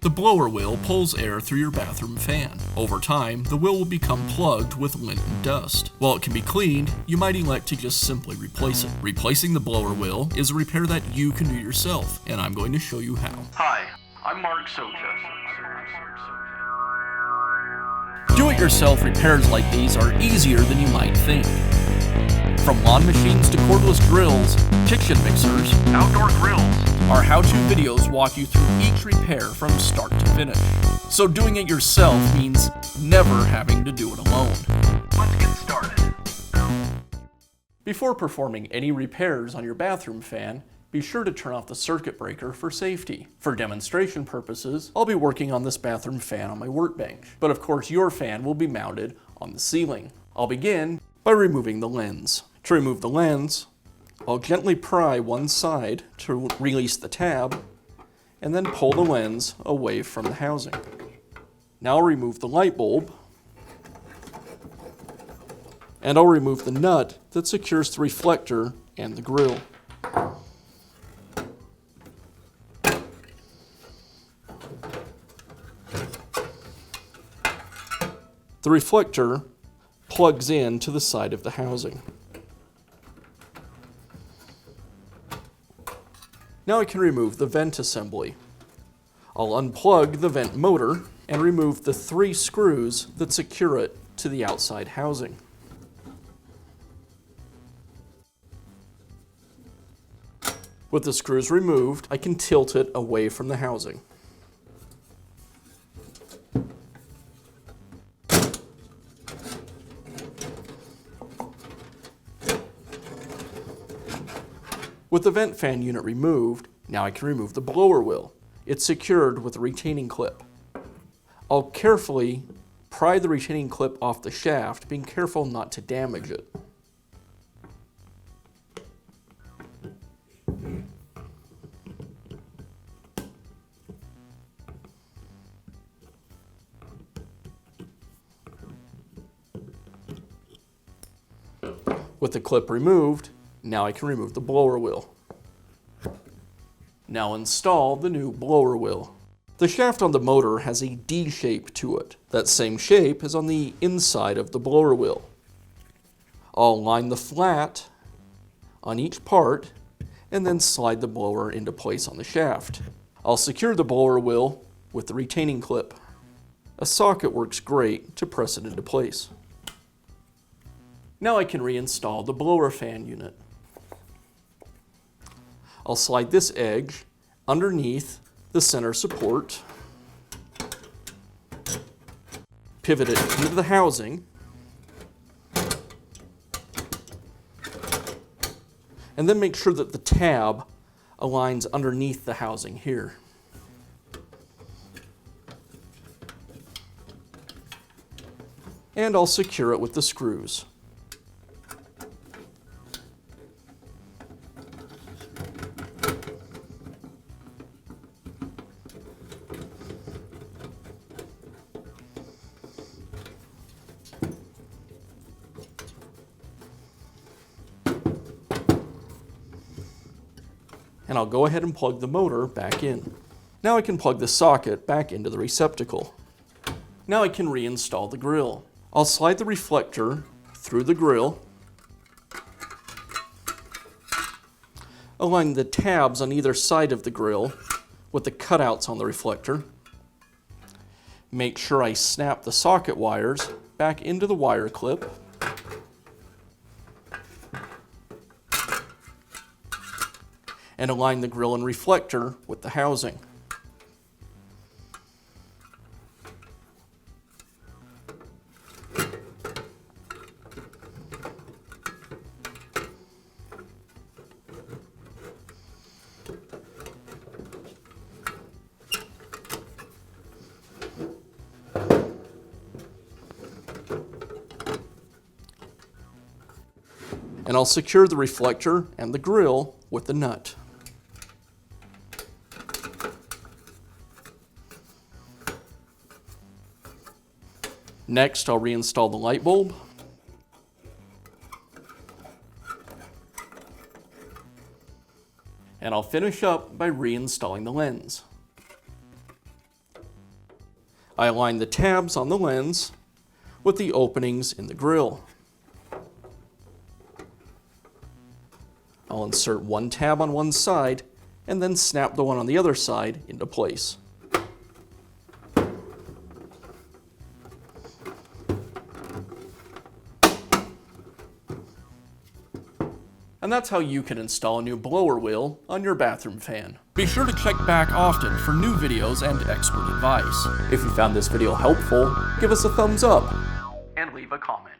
The blower wheel pulls air through your bathroom fan. Over time, the wheel will become plugged with lint and dust. While it can be cleaned, you might elect to just simply replace it. Replacing the blower wheel is a repair that you can do yourself, and I'm going to show you how. Hi, I'm Mark Socha. Do-it-yourself repairs like these are easier than you might think. From lawn machines to cordless grills, kitchen mixers, Outdoor grills. our how-to videos walk you through each repair from start to finish. So doing it yourself means never having to do it alone. Let's get started. Before performing any repairs on your bathroom fan, be sure to turn off the circuit breaker for safety. For demonstration purposes, I'll be working on this bathroom fan on my workbench, but of course your fan will be mounted on the ceiling. I'll begin by removing the lens. To remove the lens, I'll gently pry one side to release the tab, and then pull the lens away from the housing. Now I'll remove the light bulb, and I'll remove the nut that secures the reflector and the grill. The reflector plugs in to the side of the housing. Now I can remove the vent assembly. I'll unplug the vent motor and remove the 3 screws that secure it to the outside housing. With the screws removed, I can tilt it away from the housing. With the vent fan unit removed, now I can remove the blower wheel. It's secured with a retaining clip. I'll carefully pry the retaining clip off the shaft, being careful not to damage it. With the clip removed, now I can remove the blower wheel. Now install the new blower wheel. The shaft on the motor has a D shape to it. That same shape is on the inside of the blower wheel. I'll line the flat on each part and then slide the blower into place on the shaft. I'll secure the blower wheel with the retaining clip. A socket works great to press it into place. Now I can reinstall the blower fan unit. I'll slide this edge underneath the center support, pivot it into the housing, and then make sure that the tab aligns underneath the housing here. And I'll secure it with the screws. And I'll go ahead and plug the motor back in. Now I can plug the socket back into the receptacle. Now I can reinstall the grill. I'll slide the reflector through the grill, align the tabs on either side of the grill with the cutouts on the reflector. Make sure I snap the socket wires back into the wire clip. And align the grill and reflector with the housing. And I'll secure the reflector and the grill with the nut. Next, I'll reinstall the light bulb. And I'll finish up by reinstalling the lens. I align the tabs on the lens with the openings in the grill. I'll insert one tab on one side and then snap the one on the other side into place. And that's how you can install a new blower wheel on your bathroom fan. Be sure to check back often for new videos and expert advice. If you found this video helpful, give us a thumbs up And leave a comment.